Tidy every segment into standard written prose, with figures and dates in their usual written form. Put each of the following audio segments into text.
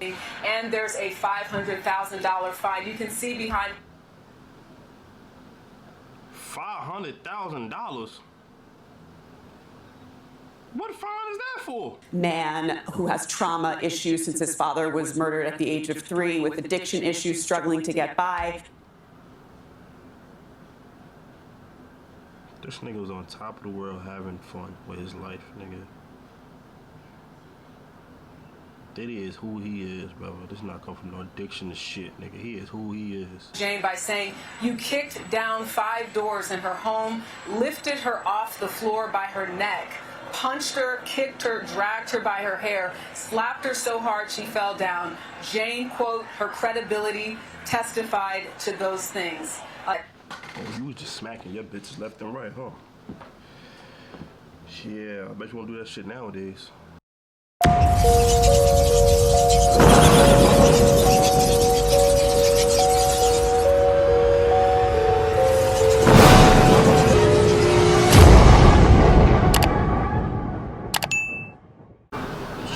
And there's a $500,000 fine. You can see behind. $500,000? What fine is that for? Man who has trauma issues since his father was murdered at the age of 3, with addiction issues, struggling to get by. This nigga was on top of the world having fun with his life, nigga. Diddy is who he is, brother. This not come from no addiction to shit, nigga. He is who he is. Jane by saying, "You kicked down 5 doors in her home, lifted her off the floor by her neck, punched her, kicked her, dragged her by her hair, slapped her so hard she fell down." Jane, quote, her credibility testified to those things. Oh, you was just smacking your bitches left and right, huh? Yeah, I bet you won't do that shit nowadays.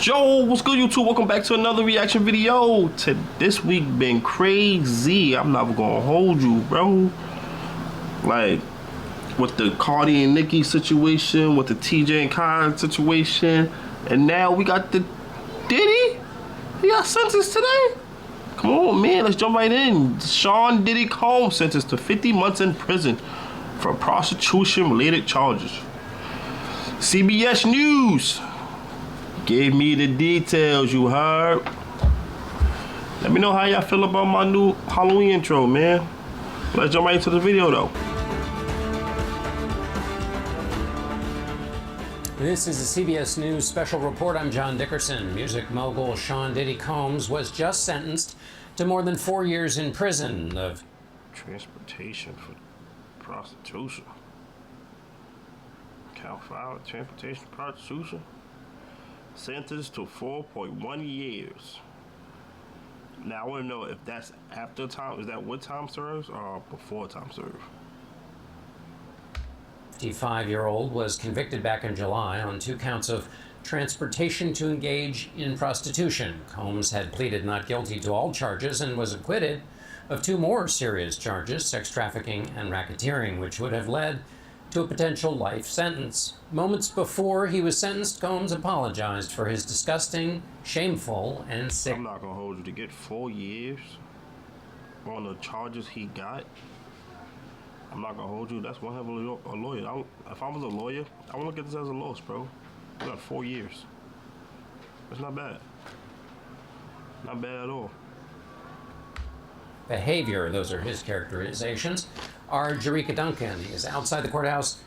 Yo, what's good, YouTube? Welcome back to another reaction video. This week been crazy. I'm not gonna hold you, bro. Like, with the Cardi and Nicki situation, with the TJ and Kai situation, and now we got the Diddy. He got sentenced today. Come on, man, let's jump right in. Sean Diddy Combs sentenced to 50 months in prison for prostitution-related charges. CBS News gave me the details, you heard? Let me know how y'all feel about my new Halloween intro, man. Let's jump right into the video, though. This is a CBS News special report. I'm John Dickerson. Music mogul Sean Diddy Combs was just sentenced to more than 4 years in prison of transportation for prostitution. Count 5, transportation prostitution. Sentenced to 4.1 years. Now I want to know if that's after time. Is that what time serves or before time served? The 55-year-old was convicted back in July on 2 counts of transportation to engage in prostitution. Combs had pleaded not guilty to all charges and was acquitted of 2 more serious charges, sex trafficking and racketeering, which would have led to a potential life sentence. Moments before he was sentenced, Combs apologized for his disgusting, shameful, and sick. I'm not gonna hold you. To get 4 years on the charges he got, I'm not gonna hold you. That's one hell of a lawyer. If I was a lawyer, I would look at this as a loss, bro. You got 4 years. That's not bad. Not bad at all. Behavior, those are his characterizations. Our Jerika Duncan is outside the courthouse.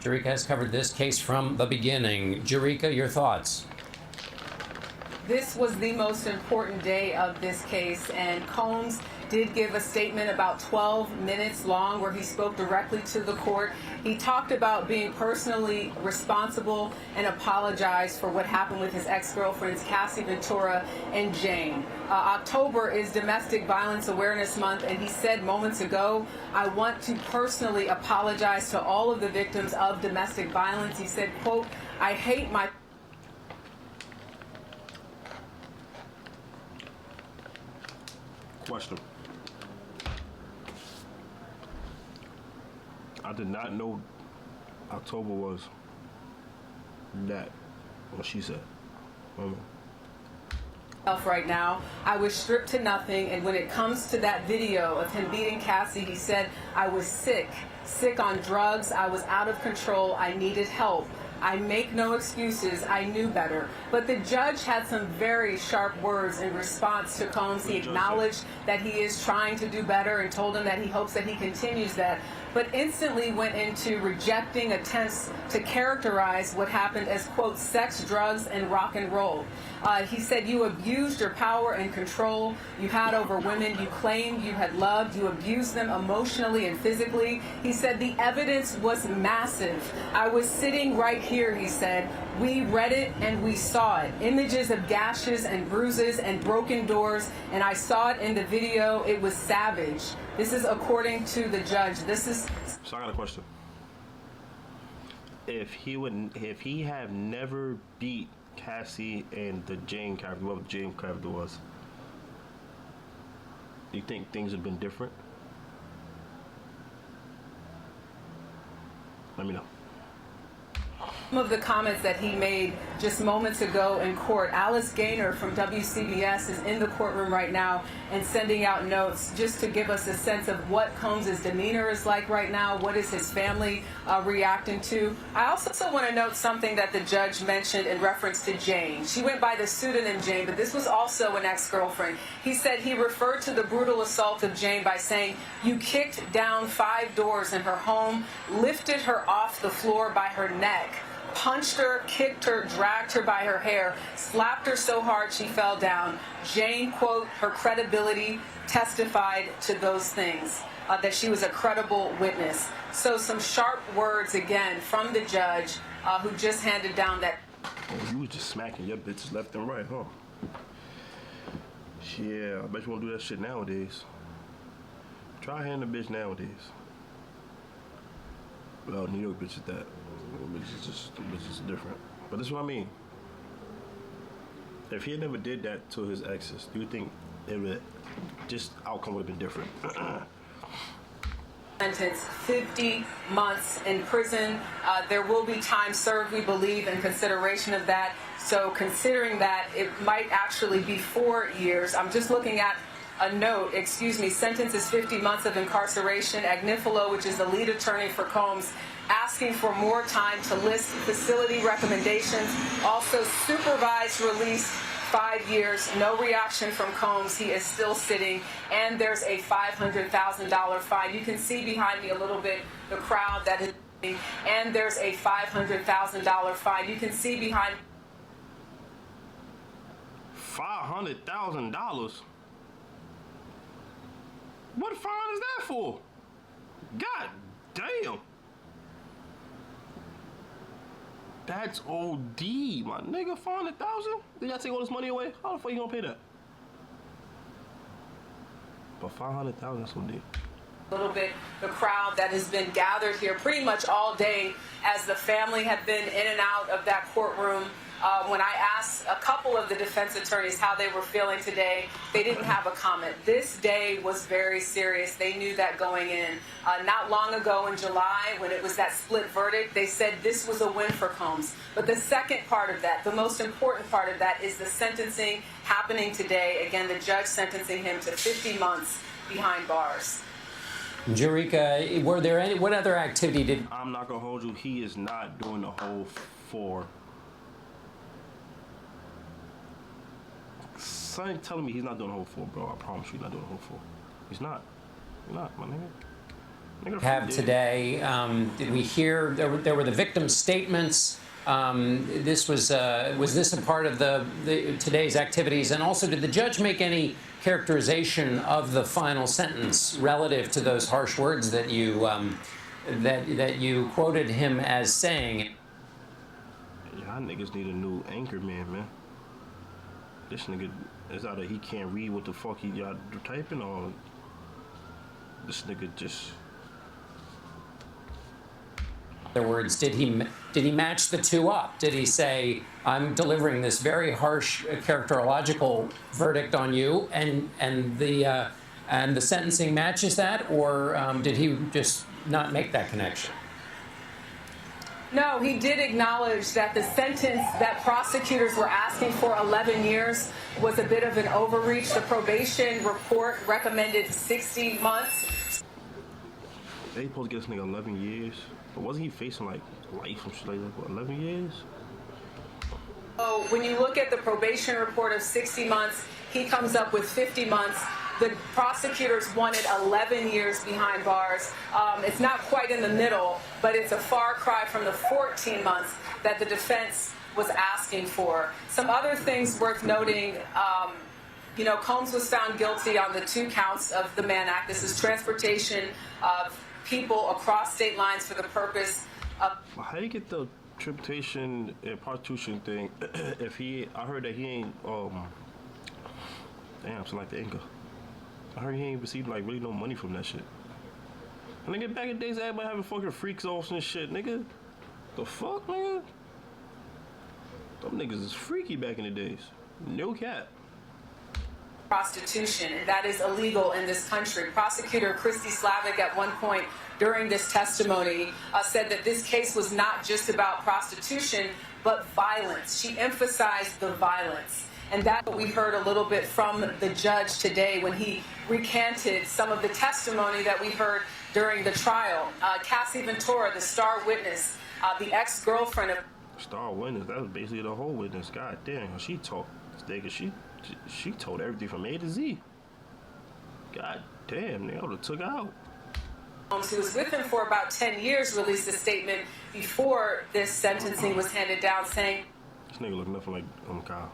Jerika has covered this case from the beginning. Jerika, your thoughts? This was the most important day of this case, and Combs did give a statement about 12 minutes long where he spoke directly to the court. He talked about being personally responsible and apologized for what happened with his ex-girlfriends Cassie Ventura and Jane. October is Domestic Violence Awareness Month, and he said moments ago, "I want to personally apologize to all of the victims of domestic violence." He said, quote, "I hate my..." Question. I did not know October was that, what she said. Right now, I was stripped to nothing, and when it comes to that video of him beating Cassie, he said, "I was sick on drugs, I was out of control, I needed help. I make no excuses, I knew better." But the judge had some very sharp words in response to Combs. He acknowledged that he is trying to do better and told him that he hopes that he continues that, but instantly went into rejecting attempts to characterize what happened as, quote, sex, drugs, and rock and roll. He said, "You abused your power and control you had over women you claimed you had loved. You abused them emotionally and physically." He said, "The evidence was massive. I was sitting right here," he said. "We read it and we saw it. Images of gashes and bruises and broken doors, and I saw it in the video. It was savage." This is according to the judge. This is... So I got a question. If he had never beat Cassie and the Jane character, whoever the Jane character was, do you think things would have been different? Let me know. Some of the comments that he made just moments ago in court. Alice Gaynor from WCBS is in the courtroom right now and sending out notes just to give us a sense of what Combs' demeanor is like right now. What is his family reacting to? I also want to note something that the judge mentioned in reference to Jane. She went by the pseudonym Jane, but this was also an ex-girlfriend. He said he referred to the brutal assault of Jane by saying, "You kicked down 5 doors in her home, lifted her off the floor by her neck, punched her, kicked her, dragged her by her hair, slapped her so hard she fell down." Jane, quote, her credibility testified to those things, that she was a credible witness. So some sharp words again from the judge who just handed down that. Oh, you was just smacking your bitches left and right, huh? Yeah, I bet you won't do that shit nowadays. Try hitting a bitch nowadays. Well, New York bitch is that. Bitch is different. But this is what I mean. If he had never did that to his exes, do you think it would just outcome would have been different? Sentence 50 months in prison. There will be time served, we believe, in consideration of that. So considering that, it might actually be 4 years. I'm just looking at a note, sentence is 50 months of incarceration. Agnifilo, which is the lead attorney for Combs, asking for more time to list facility recommendations. Also supervised release, 5 years. No reaction from Combs. He is still sitting. And there's a $500,000 fine. You can see behind me a little bit the crowd that is. And there's a $500,000 fine. You can see behind. $500,000? What fine is that for? God damn. That's OD, my nigga. $500,000? Did y'all take all this money away? How the fuck you gonna pay that? But $500,000, that's OD. A little bit the crowd that has been gathered here pretty much all day as the family have been in and out of that courtroom. When I asked a couple of the defense attorneys how they were feeling today, they didn't have a comment. This day was very serious. They knew that going in. Not long ago in July, when it was that split verdict, they said this was a win for Combs. But the second part of that, the most important part of that, is the sentencing happening today. Again, the judge sentencing him to 50 months behind bars. Jerika, what other activity did... I'm not gonna hold you. He is not doing the whole 4. Son telling me he's not doing the whole 4, bro. I promise you he's not doing the whole 4. He's not. He's not, my nigga. Have today? Did we hear there were the victim statements? This was this a part of the today's activities? And also, did the judge make any characterization of the final sentence relative to those harsh words that you that you quoted him as saying? Y'all niggas need a new anchor man. This nigga is either he can't read what the fuck y'all typing, or this nigga just. In other words, did he match the two up? Did he say, "I'm delivering this very harsh characterological verdict on you," and the sentencing matches that, or did he just not make that connection? No, he did acknowledge that the sentence that prosecutors were asking for, 11 years, was a bit of an overreach. The probation report recommended 60 months. They supposed to get this nigga 11 years, but wasn't he facing like life and shit like that? What, 11 years? So when you look at the probation report of 60 months, he comes up with 50 months. The prosecutors wanted 11 years behind bars. It's not quite in the middle, but it's a far cry from the 14 months that the defense was asking for. Some other things worth noting, Combs was found guilty on the 2 counts of the Mann Act. This is transportation of people across state lines for the purpose of... How do you get the transportation and prostitution thing if I heard that he ain't, something like the Inca. I heard he ain't received like really no money from that shit. And nigga, back in the days, everybody having fucking Freakoffs and shit, nigga. The fuck, nigga? Them niggas is freaky back in the days. No cap. Prostitution, and that is illegal in this country. Prosecutor Christy Slavic at one point during this testimony said that this case was not just about prostitution, but violence. She emphasized the violence. And that's what we heard a little bit from the judge today when he recanted some of the testimony that we heard during the trial. Cassie Ventura, the star witness, the ex-girlfriend of... Star witness, that was basically the whole witness. God damn, she talked. She told everything from A to Z. God damn, they would have took out. Who was with him for about 10 years, released a statement before this sentencing was handed down saying, "This nigga look nothing like Kyle.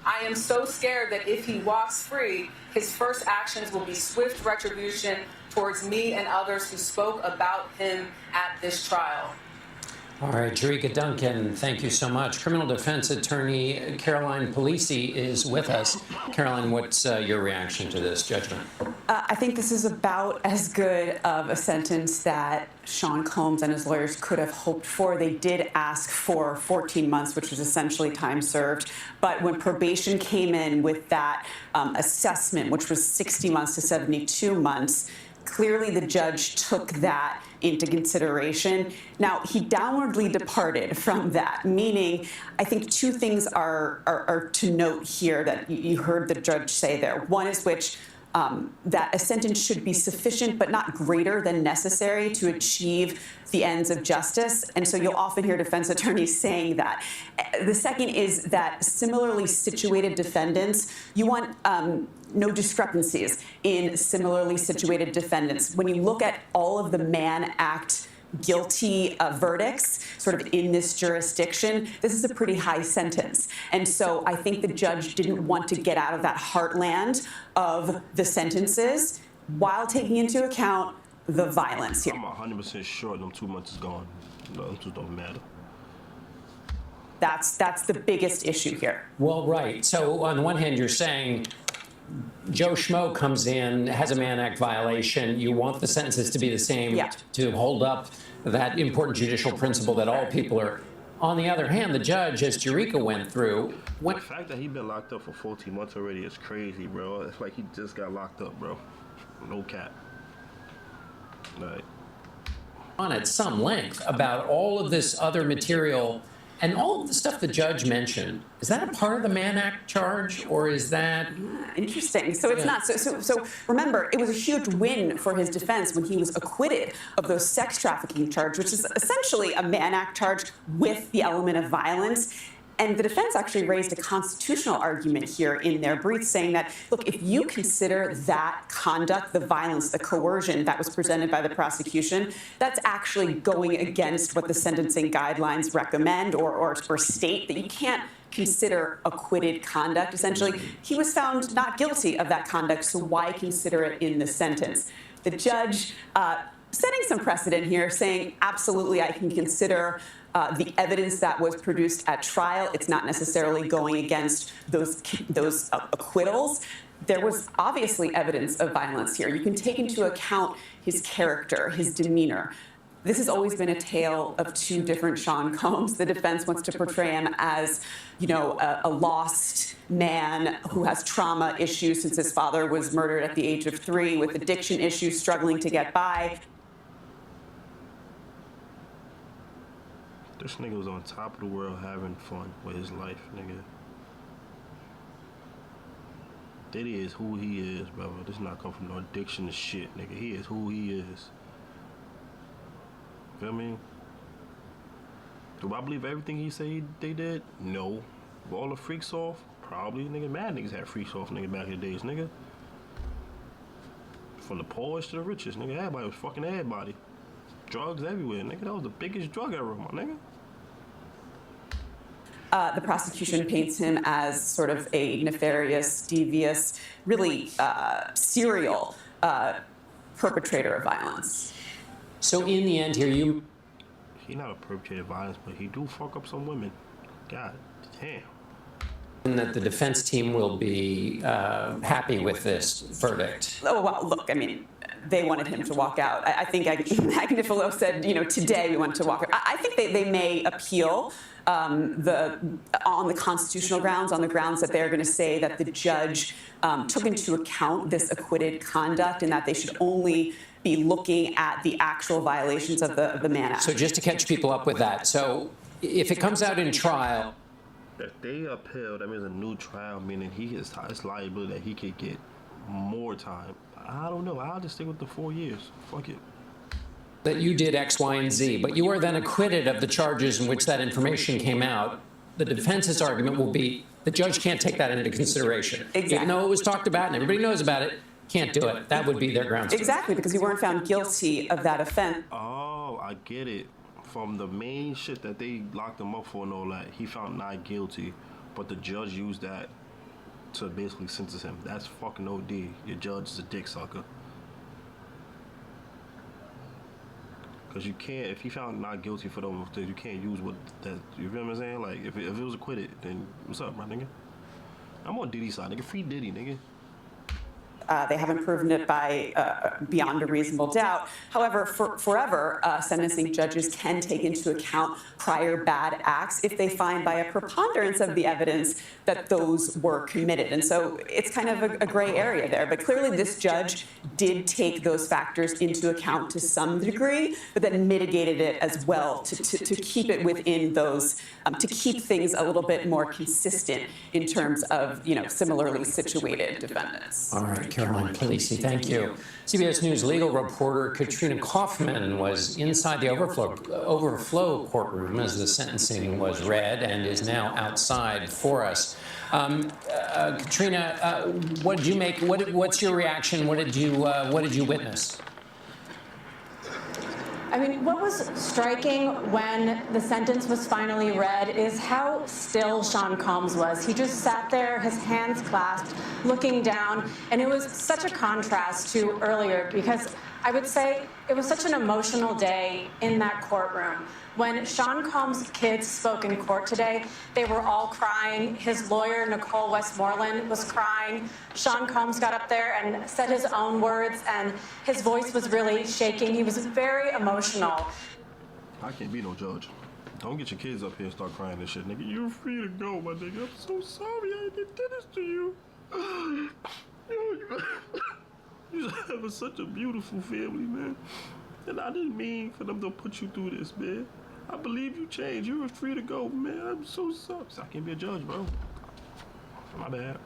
I am so scared that if he walks free, his first actions will be swift retribution towards me and others who spoke about him at this trial." All right, Jerika Duncan, thank you so much. Criminal defense attorney Caroline Polisi is with us. Caroline, what's your reaction to this judgment? I think this is about as good of a sentence that Sean Combs and his lawyers could have hoped for. They did ask for 14 months, which was essentially time served. But when probation came in with that assessment, which was 60 months to 72 months, clearly the judge took that into consideration. Now, he downwardly departed from that, meaning I think two things are to note here that you heard the judge say there. One is that a sentence should be sufficient but not greater than necessary to achieve the ends of justice. And so you'll often hear defense attorneys saying that. The second is that similarly situated defendants, you want no discrepancies in similarly situated defendants. When you look at all of the Mann Act guilty verdicts sort of in this jurisdiction, this is a pretty high sentence. And so I think the judge didn't want to get out of that heartland of the sentences while taking into account the violence here. I'm 100% sure them 2 months is gone. Them two don't matter. That's the biggest issue here. Well, right. So on the one hand, you're saying Joe Schmo comes in, has a Mann Act violation. You want the sentences to be the same to hold up that important judicial principle that all people are. On the other hand, the judge, as Jerika went through... The fact that he been locked up for 14 months already is crazy, bro. It's like he just got locked up, bro. No cap. Like, on at some length about all of this other material and all of the stuff the judge mentioned. Is that a part of the Mann Act charge, or is that... Interesting. So it's not. So remember, it was a huge win for his defense when he was acquitted of those sex trafficking charge, which is essentially a Mann Act charge with the element of violence. And the defense actually raised a constitutional argument here in their brief, saying that, look, if you consider that conduct, the violence, the coercion that was presented by the prosecution, that's actually going against what the sentencing guidelines recommend or state, that you can't consider acquitted conduct. Essentially, he was found not guilty of that conduct, so why consider it in the sentence? The judge setting some precedent here, saying, absolutely, I can consider the evidence that was produced at trial. It's not necessarily going against those acquittals. There was obviously evidence of violence here. You can take into account his character, his demeanor. This has always been a tale of two different Sean Combs. The defense wants to portray him as, a lost man who has trauma issues since his father was murdered at the age of 3, with addiction issues, struggling to get by. this nigga was on top of the world having fun with his life, nigga. That is who he is, brother. This not come from no addiction to shit, nigga. He is who he is. Feel me? Do I believe everything he say they did? No. All the freaks off? Probably. Nigga, mad niggas had freaks off, nigga, back in the days, nigga. From the poorest to the richest, nigga. Everybody was fucking everybody. Drugs everywhere, nigga. That was the biggest drug era, my nigga. The prosecution paints him as sort of a nefarious, devious, really serial perpetrator of violence. So in the end here, He not a perpetrator of violence, but he do fuck up some women. God damn. and that the defense team will be happy with this verdict. Oh, well, look, I mean, they wanted him to walk out. I think Agnifilo said, today we want to walk out. I think they may appeal on the constitutional grounds, on the grounds that they're going to say that the judge took into account this acquitted conduct and that they should only be looking at the actual violations of the Mann Act. So just to catch people up with that, so if it comes out in trial, if they upheld, that means a new trial, meaning it's liable that he could get more time. I don't know. I'll just stick with the 4 years. Fuck it. that you did X, Y, and Z, but you are then acquitted of the charges in which that information came out, the defense's argument will be the judge can't take that into consideration. Exactly. Even though it was talked about and everybody knows about it, can't do it. That would be their grounds. Exactly, because you weren't found guilty of that offense. Oh, I get it. From the main shit that they locked him up for and all that, he found not guilty, but the judge used that to basically sentence him. That's fucking OD. Your judge is a dick sucker. Because you can't, if he found not guilty for those things, you can't use what that, you feel what I'm saying? Like, if it was acquitted, then what's up, my nigga? I'm on Diddy's side, nigga. Free Diddy, nigga. They haven't proven it by beyond a reasonable doubt. However, forever, sentencing judges can take into account prior bad acts if they find by a preponderance of the evidence that those were committed. And so it's kind of a gray area there. But clearly this judge did take those factors into account to some degree, but then mitigated it as well to keep it within those, to keep things a little bit more consistent in terms of, similarly situated defendants. All right, Caroline Polisi, thank you. CBS News legal reporter Katrina Kaufman was inside the overflow courtroom as the sentencing was read and is now outside for us. Katrina, what did you make? What's your reaction? What did you witness? I mean, what was striking when the sentence was finally read is how still Sean Combs was. He just sat there, his hands clasped, looking down, and it was such a contrast to earlier because I would say it was such an emotional day in that courtroom. When Sean Combs' kids spoke in court today, they were all crying. His lawyer, Nicole Westmoreland, was crying. Sean Combs got up there and said his own words, and his voice was really shaking. He was very emotional. I can't be no judge. Don't get your kids up here and start crying and shit, nigga. You're free to go, my nigga. I'm so sorry I did this to you. You have such a beautiful family, man. And I didn't mean for them to put you through this, man. I believe you changed. You were free to go, man. I'm so sorry. I can't be a judge, bro. My bad.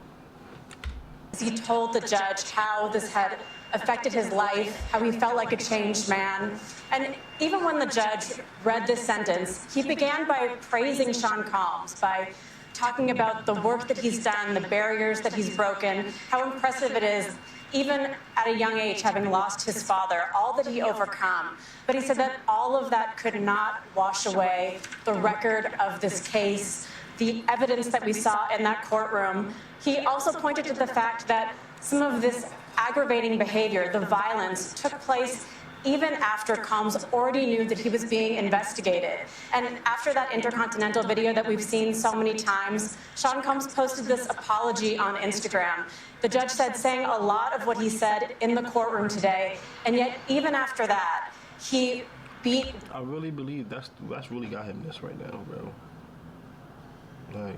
He told the judge how this had affected his life, how he felt like a changed man. And even when the judge read this sentence, he began by praising Sean Combs, by talking about the work that he's done, the barriers that he's broken, how impressive it is, even at a young age, having lost his father, all that he overcome. But he said that all of that could not wash away the record of this case, the evidence that we saw in that courtroom. He also pointed to the fact that some of this aggravating behavior, the violence, took place even after Combs already knew that he was being investigated. And after that Intercontinental video that we've seen so many times, Sean Combs posted this apology on Instagram. The judge said, saying a lot of what he said in the courtroom today, and yet even after that, he beat... I really believe that's really got him this right now, bro. Like,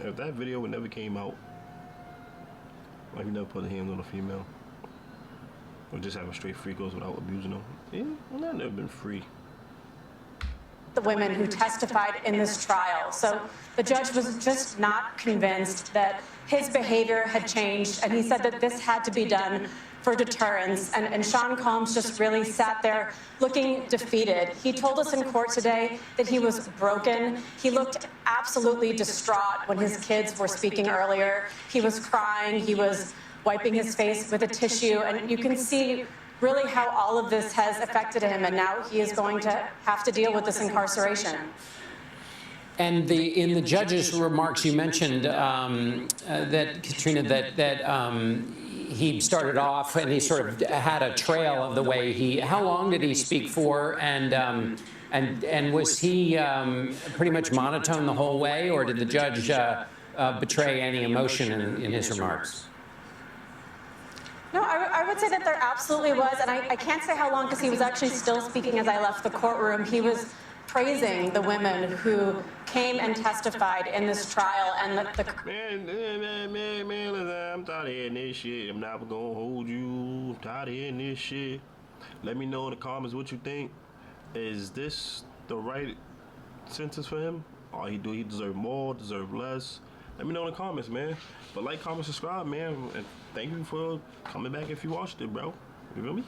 if that video would never came out, like he never put a hand on a female, or just having straight freakos without abusing them, yeah, well, I've never been free. The women who testified in this trial. So the judge was just not convinced that his behavior had changed, and he said that this had to be done for deterrence. And Sean Combs just really sat there looking defeated. He told us in court today that he was broken. He looked absolutely distraught when his kids were speaking earlier. He was crying. He was wiping his face with a tissue, and you can see really how all of this has affected him, and now he is going to have to deal with this incarceration. And in the judge's remarks, you mentioned that, Katrina, that he started off and he sort of had a trail of the way he. How long did he speak for? And was he pretty much monotone the whole way, or did the judge betray any emotion in his remarks? No, I would say that there absolutely was, and I can't say how long because he was actually still speaking as I left the courtroom. He was praising the women who came and testified in this trial and Man, listen, I'm tired of hearing this shit. I'm not gonna hold you. I'm tired of hearing this shit. Let me know in the comments what you think. Is this the right sentence for him? Or he deserve more, deserve less? Let me know in the comments, man. But like, comment, subscribe, man. And thank you for coming back if you watched it, bro. You feel me?